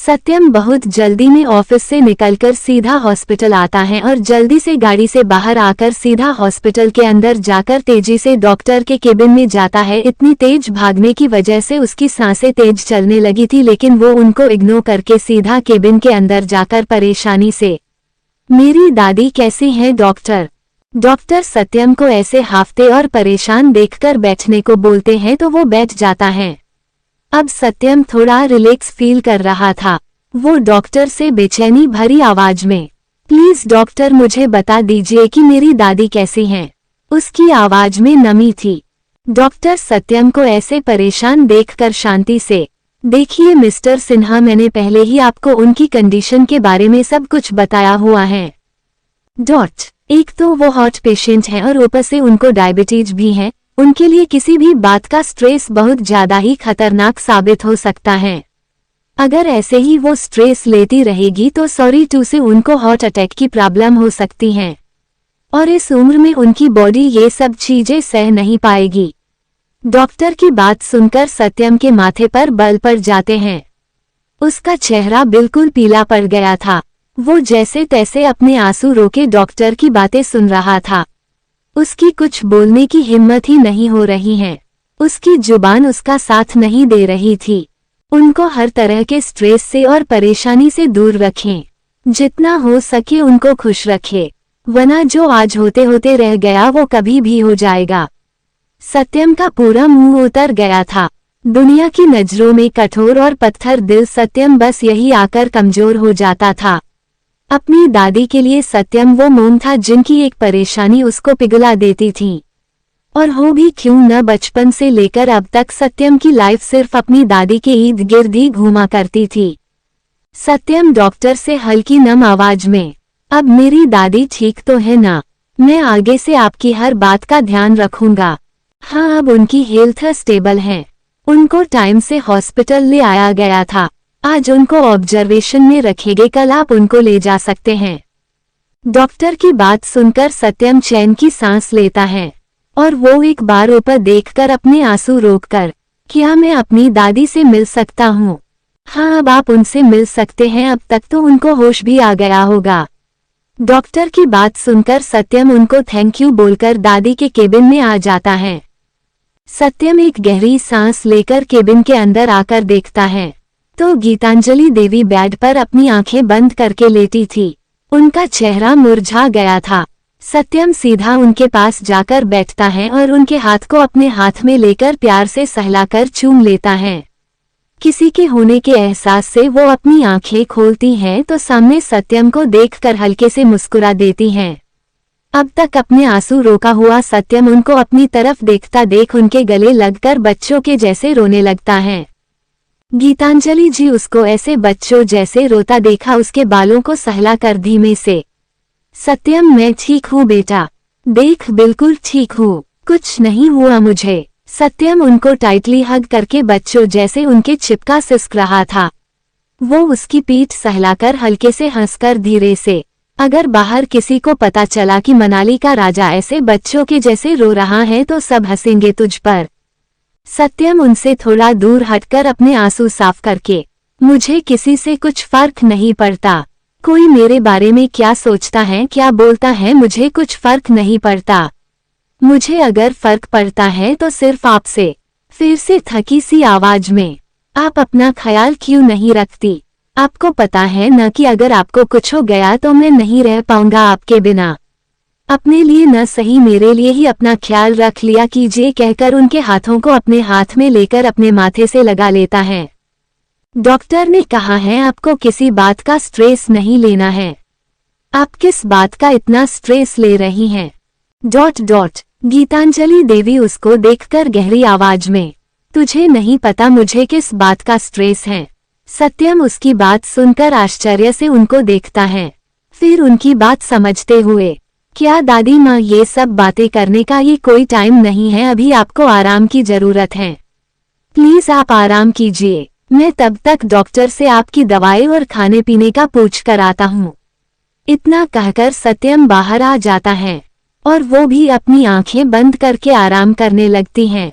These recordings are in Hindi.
सत्यम बहुत जल्दी में ऑफिस से निकलकर सीधा हॉस्पिटल आता है और जल्दी से गाड़ी से बाहर आकर सीधा हॉस्पिटल के अंदर जाकर तेजी से डॉक्टर के केबिन में जाता है। इतनी तेज भागने की वजह से उसकी सांसें तेज चलने लगी थी, लेकिन वो उनको इग्नोर करके सीधा केबिन के अंदर जाकर परेशानी से, मेरी दादी कैसी है डॉक्टर? डॉक्टर सत्यम को ऐसे हाफते और परेशान देखकर बैठने को बोलते हैं तो वो बैठ जाता है। अब सत्यम थोड़ा रिलैक्स फील कर रहा था। वो डॉक्टर से बेचैनी भरी आवाज में, प्लीज डॉक्टर मुझे बता दीजिए कि मेरी दादी कैसी हैं। उसकी आवाज में नमी थी। डॉक्टर सत्यम को ऐसे परेशान देखकर शांति से, देखिए मिस्टर सिन्हा, मैंने पहले ही आपको उनकी कंडीशन के बारे में सब कुछ बताया हुआ है। एक तो वो हार्ट पेशेंट हैं और ऊपर से उनको डायबिटीज भी है। उनके लिए किसी भी बात का स्ट्रेस बहुत ज्यादा ही खतरनाक साबित हो सकता है। अगर ऐसे ही वो स्ट्रेस लेती रहेगी तो सॉरी टू से उनको हार्ट अटैक की प्रॉब्लम हो सकती है और इस उम्र में उनकी बॉडी ये सब चीजें सह नहीं पाएगी। डॉक्टर की बात सुनकर सत्यम के माथे पर बल पड़ जाते हैं। उसका चेहरा बिल्कुल पीला पड़ गया था। वो जैसे तैसे अपने आंसू रोके डॉक्टर की बातें सुन रहा था। उसकी कुछ बोलने की हिम्मत ही नहीं हो रही है। उसकी जुबान उसका साथ नहीं दे रही थी। उनको हर तरह के स्ट्रेस से और परेशानी से दूर रखें। जितना हो सके उनको खुश रखें, वरना जो आज होते होते रह गया वो कभी भी हो जाएगा। सत्यम का पूरा मुंह उतर गया था। दुनिया की नजरों में कठोर और पत्थर दिल सत्यम बस यही आकर कमजोर हो जाता था। अपनी दादी के लिए सत्यम वो मोम था जिनकी एक परेशानी उसको पिघला देती थी। और हो भी क्यों न, बचपन से लेकर अब तक सत्यम की लाइफ सिर्फ अपनी दादी के इर्द गिर्द ही घूमा करती थी। सत्यम डॉक्टर से हल्की नम आवाज में, अब मेरी दादी ठीक तो है ना? मैं आगे से आपकी हर बात का ध्यान रखूंगा। हाँ, अब उनकी हेल्थ स्टेबल है। उनको टाइम से हॉस्पिटल ले आया गया था। आज उनको ऑब्जर्वेशन में रखेंगे, कल आप उनको ले जा सकते हैं। डॉक्टर की बात सुनकर सत्यम चैन की सांस लेता है और वो एक बार ऊपर देखकर अपने आंसू रोककर, क्या मैं अपनी दादी से मिल सकता हूँ? हाँ, अब आप उनसे मिल सकते हैं। अब तक तो उनको होश भी आ गया होगा। डॉक्टर की बात सुनकर सत्यम उनको थैंक यू बोलकर दादी के केबिन में आ जाता है। सत्यम एक गहरी सांस लेकर केबिन के अंदर आकर देखता है तो गीतांजलि देवी बेड पर अपनी आंखें बंद करके लेटी थी। उनका चेहरा मुरझा गया था। सत्यम सीधा उनके पास जाकर बैठता है और उनके हाथ को अपने हाथ में लेकर प्यार से सहलाकर चूम लेता है। किसी के होने के एहसास से वो अपनी आंखें खोलती हैं तो सामने सत्यम को देखकर हल्के से मुस्कुरा देती हैं। अब तक अपने आंसू रोका हुआ सत्यम उनको अपनी तरफ देखता देख उनके गले लगकर बच्चों के जैसे रोने लगता है। गीतांजलि जी उसको ऐसे बच्चों जैसे रोता देखा उसके बालों को सहला कर धीमे से, सत्यम मैं ठीक हूँ बेटा, देख बिल्कुल ठीक हूँ, कुछ नहीं हुआ मुझे। सत्यम उनको टाइटली हग करके बच्चों जैसे उनके चिपका सिसक रहा था। वो उसकी पीठ सहलाकर हल्के से हंसकर धीरे से, अगर बाहर किसी को पता चला कि मनाली का राजा ऐसे बच्चों के जैसे रो रहा है तो सब हंसेंगे तुझ पर। सत्यम उनसे थोड़ा दूर हटकर अपने आंसू साफ करके, मुझे किसी से कुछ फर्क नहीं पड़ता। कोई मेरे बारे में क्या सोचता है क्या बोलता है मुझे कुछ फर्क नहीं पड़ता। मुझे अगर फर्क पड़ता है तो सिर्फ आपसे। फिर से थकी सी आवाज में, आप अपना ख्याल क्यों नहीं रखती? आपको पता है न कि अगर आपको कुछ हो गया तो मैं नहीं रह पाऊंगा आपके बिना। अपने लिए न सही मेरे लिए ही अपना ख्याल रख लिया कीजिए, कहकर उनके हाथों को अपने हाथ में लेकर अपने माथे से लगा लेता है। डॉक्टर ने कहा है आपको किसी बात का स्ट्रेस नहीं लेना है। आप किस बात का इतना स्ट्रेस ले रही हैं? गीतांजलि देवी उसको देखकर गहरी आवाज में, तुझे नहीं पता मुझे किस बात का स्ट्रेस है। सत्यम उसकी बात सुनकर आश्चर्य से उनको देखता है, फिर उनकी बात समझते हुए, क्या दादी माँ ये सब बातें करने का ये कोई टाइम नहीं है, अभी आपको आराम की जरूरत है। प्लीज आप आराम कीजिए, मैं तब तक डॉक्टर से आपकी दवाई और खाने पीने का पूछ कर आता हूँ। इतना कहकर सत्यम बाहर आ जाता है और वो भी अपनी आंखें बंद करके आराम करने लगती हैं।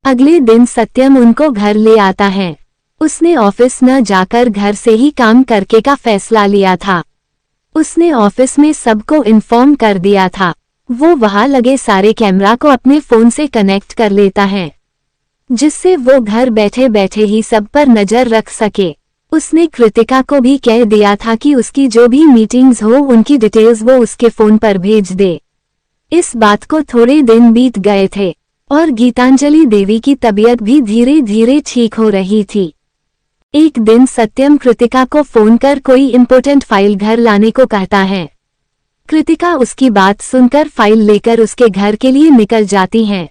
अगले दिन सत्यम उनको घर ले आता है। उसने ऑफिस न जाकर घर से ही काम करके का फैसला लिया था। उसने ऑफिस में सबको इन्फॉर्म कर दिया था। वो वहां लगे सारे कैमरा को अपने फोन से कनेक्ट कर लेता है, जिससे वो घर बैठे बैठे ही सब पर नजर रख सके। उसने कृतिका को भी कह दिया था कि उसकी जो भी मीटिंग्स हो उनकी डिटेल्स वो उसके फोन पर भेज दे। इस बात को थोड़े दिन बीत गए थे और गीतांजलि देवी की तबीयत भी धीरे धीरे ठीक हो रही थी। एक दिन सत्यम कृतिका को फोन कर कोई इम्पोर्टेंट फाइल घर लाने को कहता है। कृतिका उसकी बात सुनकर फाइल लेकर उसके घर के लिए निकल जाती है।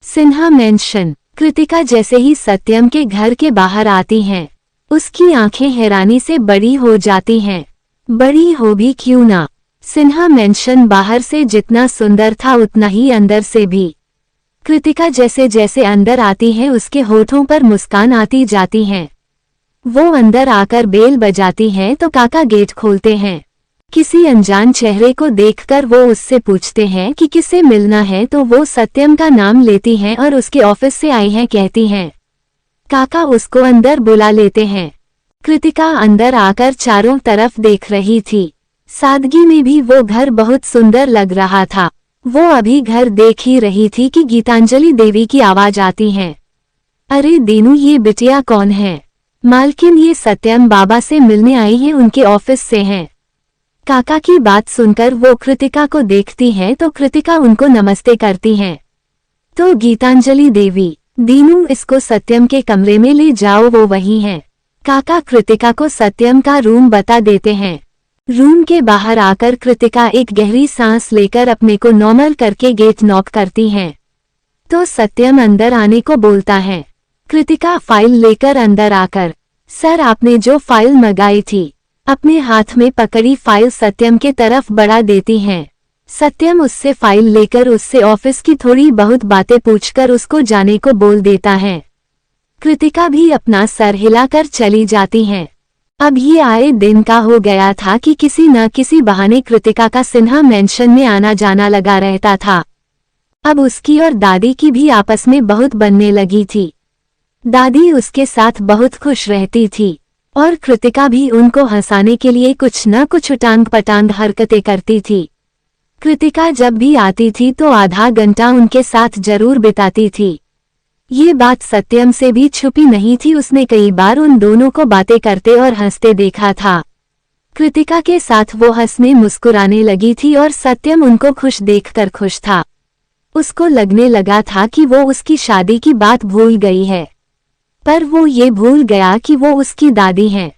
सिन्हा मेंशन। कृतिका जैसे ही सत्यम के घर के बाहर आती हैं, उसकी आंखें हैरानी से बड़ी हो जाती हैं। बड़ी हो भी क्यों ना, सिन्हा मेंशन बाहर से जितना सुंदर था उतना ही अंदर से भी। कृतिका जैसे जैसे अंदर आती है उसके होठों पर मुस्कान आती जाती है। वो अंदर आकर बेल बजाती है तो काका गेट खोलते हैं। किसी अनजान चेहरे को देखकर वो उससे पूछते हैं कि किससे मिलना है, तो वो सत्यम का नाम लेती हैं और उसके ऑफिस से आई हैं कहती हैं। काका उसको अंदर बुला लेते हैं। कृतिका अंदर आकर चारों तरफ देख रही थी। सादगी में भी वो घर बहुत सुंदर लग रहा था। वो अभी घर देख ही रही थी कि गीतांजलि देवी की आवाज आती है। अरे दीनू, ये बिटिया कौन है? मालकिन, ये सत्यम बाबा से मिलने आई है, उनके ऑफिस से हैं। काका की बात सुनकर वो कृतिका को देखती है तो कृतिका उनको नमस्ते करती है। तो गीतांजलि देवी, दीनू इसको सत्यम के कमरे में ले जाओ, वो वही है। काका कृतिका को सत्यम का रूम बता देते हैं। रूम के बाहर आकर कृतिका एक गहरी सांस लेकर अपने को नॉर्मल करके गेट नॉक करती है। तो सत्यम अंदर आने को बोलता है। कृतिका फाइल लेकर अंदर आकर, सर आपने जो फाइल मंगाई थी, अपने हाथ में पकड़ी फाइल सत्यम के तरफ बढ़ा देती हैं। सत्यम उससे फाइल लेकर उससे ऑफिस की थोड़ी बहुत बातें पूछकर उसको जाने को बोल देता है। कृतिका भी अपना सर हिलाकर चली जाती हैं। अब ये आए दिन का हो गया था कि किसी न किसी बहाने कृतिका का सिन्हा मेंशन में आना जाना लगा रहता था। अब उसकी और दादी की भी आपस में बहुत बनने लगी थी। दादी उसके साथ बहुत खुश रहती थी और कृतिका भी उनको हंसाने के लिए कुछ न कुछ उटांग पटांग हरकतें करती थी। कृतिका जब भी आती थी तो आधा घंटा उनके साथ जरूर बिताती थी। ये बात सत्यम से भी छुपी नहीं थी। उसने कई बार उन दोनों को बातें करते और हंसते देखा था। कृतिका के साथ वो हंसने मुस्कुराने लगी थी और सत्यम उनको खुश देखकर खुश था। उसको लगने लगा था कि वो उसकी शादी की बात भूल गई है, पर वो ये भूल गया कि वो उसकी दादी हैं।